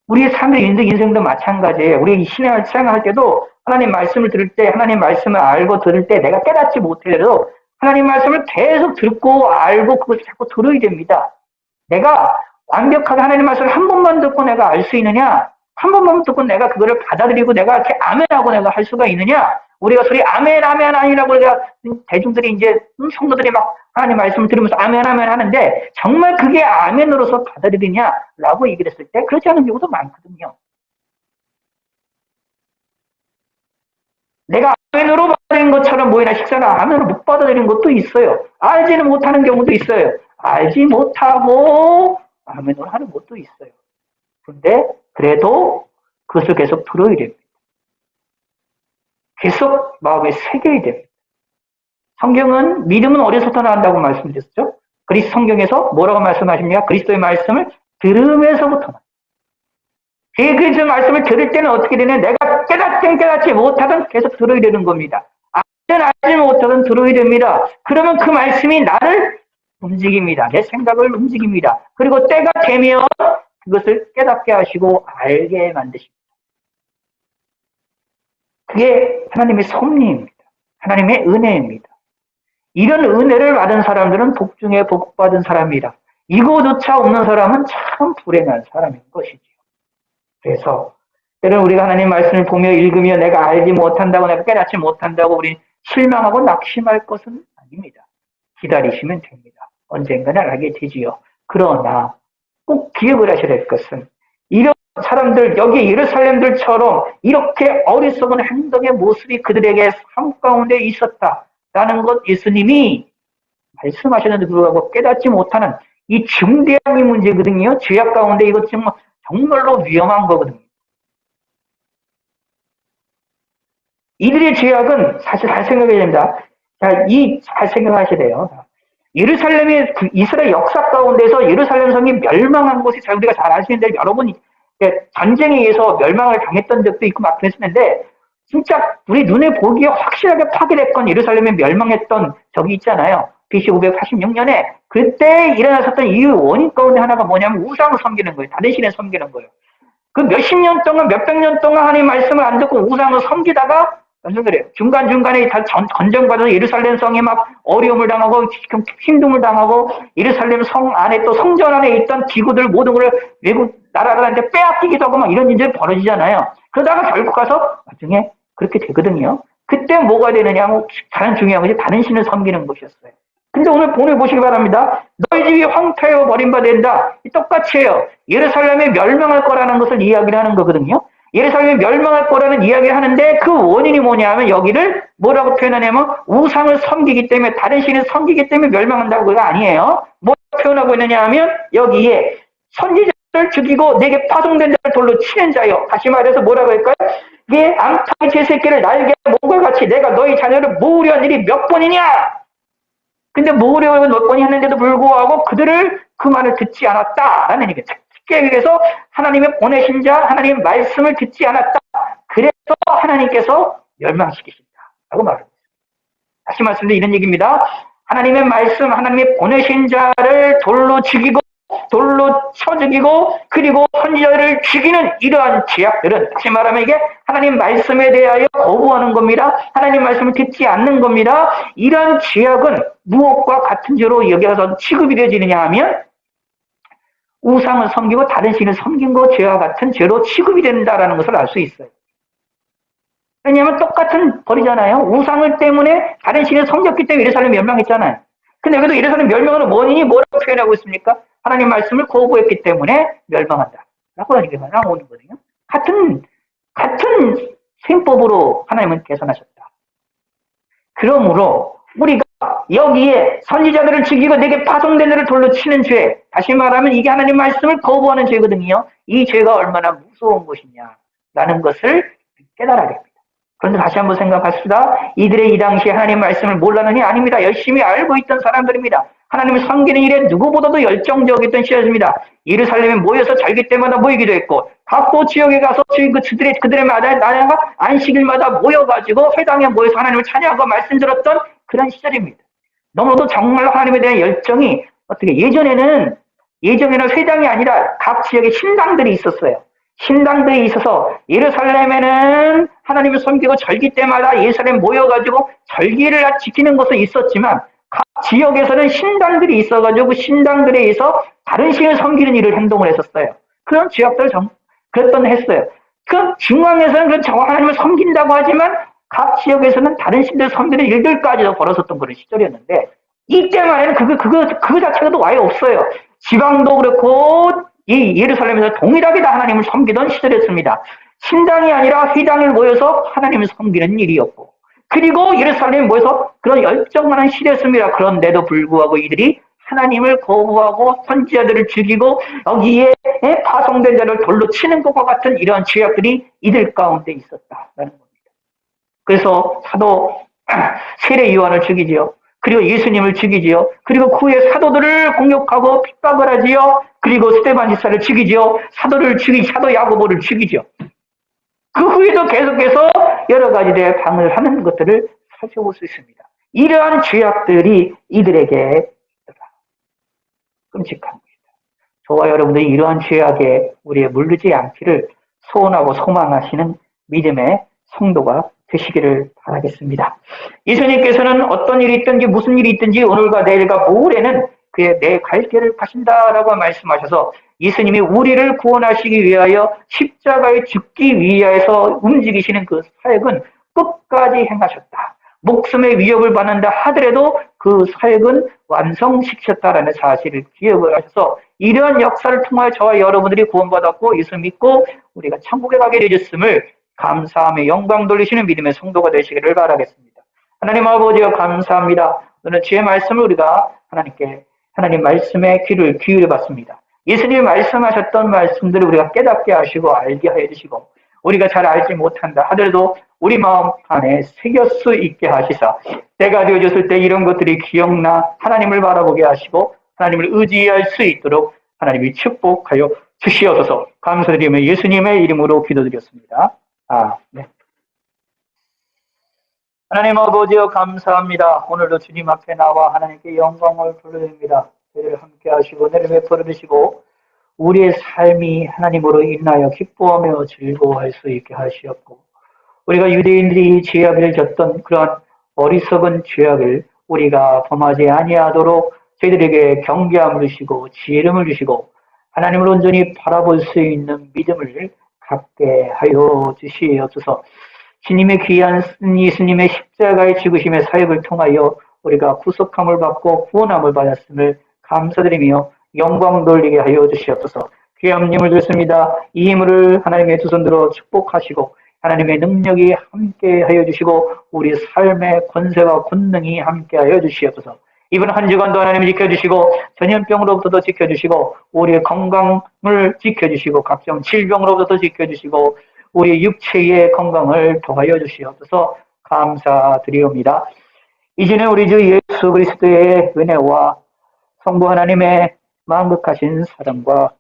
우리의 삶의 인생도 마찬가지예요. 우리 신앙을 생활할 때도 하나님 말씀을 들을 때, 하나님 말씀을 알고 들을 때 내가 깨닫지 못해도 하나님 말씀을 계속 듣고 알고 그것을 자꾸 들어야 됩니다. 내가 완벽하게 하나님 말씀을 한 번만 듣고 내가 알 수 있느냐? 한 번만 듣고 내가 그거를 받아들이고 내가 이렇게 아멘하고 내가 할 수가 있느냐? 우리가 소리 아멘 아멘 아니라고 우리가 대중들이 이제 성도들이 막 하나님 말씀을 들으면서 아멘 아멘 하는데 정말 그게 아멘으로서 받아들이냐라고 얘기를 했을 때 그렇지 않은 경우도 많거든요. 내가 아멘으로 받아들인 것처럼 보이나 식사는 아멘으로 못 받아들인 것도 있어요. 알지는 못하는 경우도 있어요. 알지 못하고 아멘으로 하는 것도 있어요. 근데 그래도 그것을 계속 들어야 됩니다. 계속 마음에 새겨야 됩니다. 성경은 믿음은 어디서부터 나온다고 말씀드렸죠? 그리스 성경에서 뭐라고 말씀하십니까? 그리스도의 말씀을 들으면서부터. 그리스도의 말씀을 들을 때는 어떻게 되냐? 내가 깨닫든 깨닫지 못하든 계속 들어야 되는 겁니다. 알든 알지 못하든 들어야 됩니다. 그러면 그 말씀이 나를 움직입니다. 내 생각을 움직입니다. 그리고 때가 되면 그것을 깨닫게 하시고 알게 만드십니다. 그게 하나님의 섭리입니다. 하나님의 은혜입니다. 이런 은혜를 받은 사람들은 복 중에 복 받은 사람이다. 이거조차 없는 사람은 참 불행한 사람인 것이지요. 그래서 때로는 우리가 하나님 말씀을 보며 읽으며 내가 알지 못한다고 내가 깨닫지 못한다고 우리 실망하고 낙심할 것은 아닙니다. 기다리시면 됩니다. 언젠가는 알게 되지요. 그러나 꼭 기억을 하셔야 될 것은 이런 사람들 여기 예루살렘들처럼 이렇게 어리석은 행동의 모습이 그들에게 삶 가운데 있었다라는 것 예수님이 말씀하셨는데 불구하고 깨닫지 못하는 이 중대한 이 문제거든요. 죄악 가운데 이것 정말로 위험한 거거든요. 이들의 죄악은 사실 잘 생각해야 됩니다. 자, 잘 생각하셔야 돼요. 예루살렘의 이스라엘 역사 가운데서 예루살렘 성이 멸망한 곳이 우리가 잘 아시는데 여러분이 전쟁에 의해서 멸망을 당했던 적도 있고 막 그랬었는데 진짜 우리 눈에 보기에 확실하게 파괴됐건 예루살렘에 멸망했던 적이 있잖아요. BC 586년에 그때 일어났었던 이 원인 가운데 하나가 뭐냐면 우상을 섬기는 거예요. 다른 신을 섬기는 거예요. 그 몇십 년 동안 몇백 년 동안 하나님 말씀을 안 듣고 우상을 섬기다가 무슨 그래요? 중간중간에 다 전쟁받아서 예루살렘 성에 막 어려움을 당하고 힘듦을 당하고 예루살렘 성 안에 또 성전 안에 있던 기구들 모든 걸 외국 나라들한테 빼앗기기도 하고 막 이런 일들이 벌어지잖아요. 그러다가 결국 가서 나중에 그렇게 되거든요. 그때 뭐가 되느냐 하면 가장 중요한 것이 다른 신을 섬기는 것이었어요. 근데 오늘 본을 보시기 바랍니다. 너희 집이 황폐하여 버림받는다. 똑같이 해요. 예루살렘이 멸망할 거라는 것을 이야기를 하는 거거든요. 예루살렘이 멸망할 거라는 이야기를 하는데 그 원인이 뭐냐 하면 여기를 뭐라고 표현하냐면 우상을 섬기기 때문에 다른 신을 섬기기 때문에 멸망한다고 그거 아니에요. 뭐라고 표현하고 있느냐 하면 여기에 선지자를 죽이고 내게 파송된 자를 돌로 치는 자요. 다시 말해서 뭐라고 할까요? 이게 암탉이 제 새끼를 날개 몸과 같이 내가 너희 자녀를 모으려는 일이 몇 번이냐? 근데 모으려고 몇 번이 했는데도 불구하고 그들을 그 말을 듣지 않았다라는 얘기죠. 쉽게 얘기해서 하나님의 보내신 자, 하나님의 말씀을 듣지 않았다. 그래서 하나님께서 멸망시키신다라고 말합니다. 다시 말씀드린 이런 얘기입니다. 하나님의 말씀, 하나님의 보내신 자를 돌로 죽이고 돌로 쳐 죽이고 그리고 선지자를 죽이는 이러한 죄악들은 다시 말하면 이게 하나님 말씀에 대하여 거부하는 겁니다. 하나님 말씀을 듣지 않는 겁니다. 이러한 죄악은 무엇과 같은 죄로 여기서 취급이 되어지느냐 하면 우상을 섬기고 다른 신을 섬긴 것 죄와 같은 죄로 취급이 된다는 것을 알 수 있어요. 왜냐하면 똑같은 벌이잖아요. 우상을 때문에 다른 신을 섬겼기 때문에 예루살렘 멸망했잖아요. 근데 여기도 예루살렘 멸망하는 원인이 뭐라고 표현하고 있습니까? 하나님 말씀을 거부했기 때문에 멸망한다. 라고 얘기가 나오는 거거든요. 같은 셈법으로 하나님은 계산하셨다. 그러므로 우리가 여기에 선지자들을 죽이고 내게 파송된 자를 돌로 치는 죄, 다시 말하면 이게 하나님 말씀을 거부하는 죄거든요. 이 죄가 얼마나 무서운 것이냐라는 것을 깨달아야 됩니다. 그런데 다시 한번 생각합시다. 이들의 이 당시에 하나님 말씀을 몰랐느니 아닙니다. 열심히 알고 있던 사람들입니다. 하나님을 섬기는 일에 누구보다도 열정적이었던 시절입니다. 예루살렘에 모여서 절기 때마다 모이기도 했고 각도 지역에 가서 그들의 나라가 안식일마다 모여가지고 회당에 모여서 하나님을 찬양하고 말씀 들었던 그런 시절입니다. 너무도 정말로 하나님에 대한 열정이 어떻게 예전에는 회당이 아니라 각 지역에 신당들이 있었어요. 신당들이 있어서 예루살렘에는 하나님을 섬기고 절기 때마다 예루살렘 모여가지고 절기를 지키는 것은 있었지만 각 지역에서는 신당들이 있어가지고 그 신당들에 의해서 다른 신을 섬기는 일을 행동을 했었어요. 그런 지역들 그랬던 했어요. 그 중앙에서는 그 하나님을 섬긴다고 하지만 각 지역에서는 다른 신들 섬기는 일들까지도 벌어졌던 그런 시절이었는데 이때만에는 그거 자체가 또 아예 없어요. 지방도 그렇고 이 예루살렘에서 동일하게 다 하나님을 섬기던 시절이었습니다. 신당이 아니라 회당에 모여서 하나님을 섬기는 일이었고 그리고 예루살렘에 모여서 그런 열정만한 시대였습니다. 그런데도 불구하고 이들이 하나님을 거부하고 선지자들을 죽이고 여기에 파송된 자를 돌로 치는 것과 같은 이러한 죄악들이 이들 가운데 있었다라는 겁니다. 그래서 사도 세례 요한을 죽이지요. 그리고 예수님을 죽이지요. 그리고 그 후에 사도들을 공격하고 핍박을 하지요. 그리고 스데반 지사를 죽이지요. 사도 야고보를 죽이죠. 그 후에도 계속해서 여러 가지의 방을 하는 것들을 살펴볼 수 있습니다. 이러한 죄악들이 이들에게 끔찍한 것이다. 저와 여러분들이 이러한 죄악에 우리에 물르지 않기를 소원하고 소망하시는 믿음의 성도가 되시기를 바라겠습니다. 예수님께서는 어떤 일이 있든지 무슨 일이 있든지 오늘과 내일과 모레는 그의 내 갈 길을 가신다라고 말씀하셔서 예수님이 우리를 구원하시기 위하여 십자가에 죽기 위하여서 움직이시는 그 사역은 끝까지 행하셨다. 목숨의 위협을 받는다 하더라도 그 사역은 완성시켰다라는 사실을 기억을 하셔서 이러한 역사를 통하여 저와 여러분들이 구원받았고 예수 믿고 우리가 천국에 가게 되셨음을 감사함에 영광 돌리시는 믿음의 성도가 되시기를 바라겠습니다. 하나님 아버지여 감사합니다. 오늘 주의 말씀을 우리가 하나님 말씀에 귀를 기울여 봤습니다. 예수님이 말씀하셨던 말씀들을 우리가 깨닫게 하시고 알게 해 주시고 우리가 잘 알지 못한다 하더라도 우리 마음 안에 새길 수 있게 하시사 때가 되어졌을 때 이런 것들이 기억나 하나님을 바라보게 하시고 하나님을 의지할 수 있도록 하나님이 축복하여 주시옵소서. 감사드리며 예수님의 이름으로 기도드렸습니다. 네. 하나님 아버지여 감사합니다. 오늘도 주님 앞에 나와 하나님께 영광을 돌려드립니다. 저희를 함께 하시고 은혜를 베풀어 주시고 우리의 삶이 하나님으로 인하여 기뻐하며 즐거워할 수 있게 하시옵고 우리가 유대인들이 죄악을 졌던 그런 어리석은 죄악을 우리가 범하지 아니하도록 저희들에게 경계함을 주시고 지혜를 주시고 하나님을 온전히 바라볼 수 있는 믿음을 갖게 하여 주시옵소서. 주님의 귀한 예수님의 십자가의 죽으심의 사역을 통하여 우리가 구속함을 받고 구원함을 받았음을 감사드리며 영광 돌리게 하여 주시옵소서. 귀한 힘을 드렸습니다. 이 힘을 하나님의 두 손 들어 축복하시고 하나님의 능력이 함께 하여 주시고 우리 삶의 권세와 권능이 함께 하여 주시옵소서. 이번 한 주간도 하나님이 지켜주시고 전염병으로부터도 지켜주시고 우리의 건강을 지켜주시고 각종 질병으로부터도 지켜주시고 우리 육체의 건강을 더하여 주시옵소서. 감사드리옵니다. 이제는 우리 주 예수 그리스도의 은혜와 성부 하나님의 만극하신 사랑과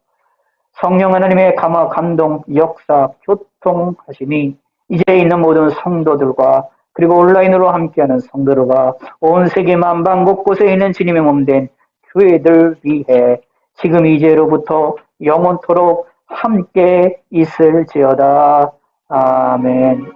성령 하나님의 감화 감동 역사 교통하심이 이제 있는 모든 성도들과 그리고 온라인으로 함께하는 성도들과 온 세계 만방 곳곳에 있는 주님의 몸된 교회들 위해 지금 이제로부터 영원토록 함께 있을지어다. 아멘.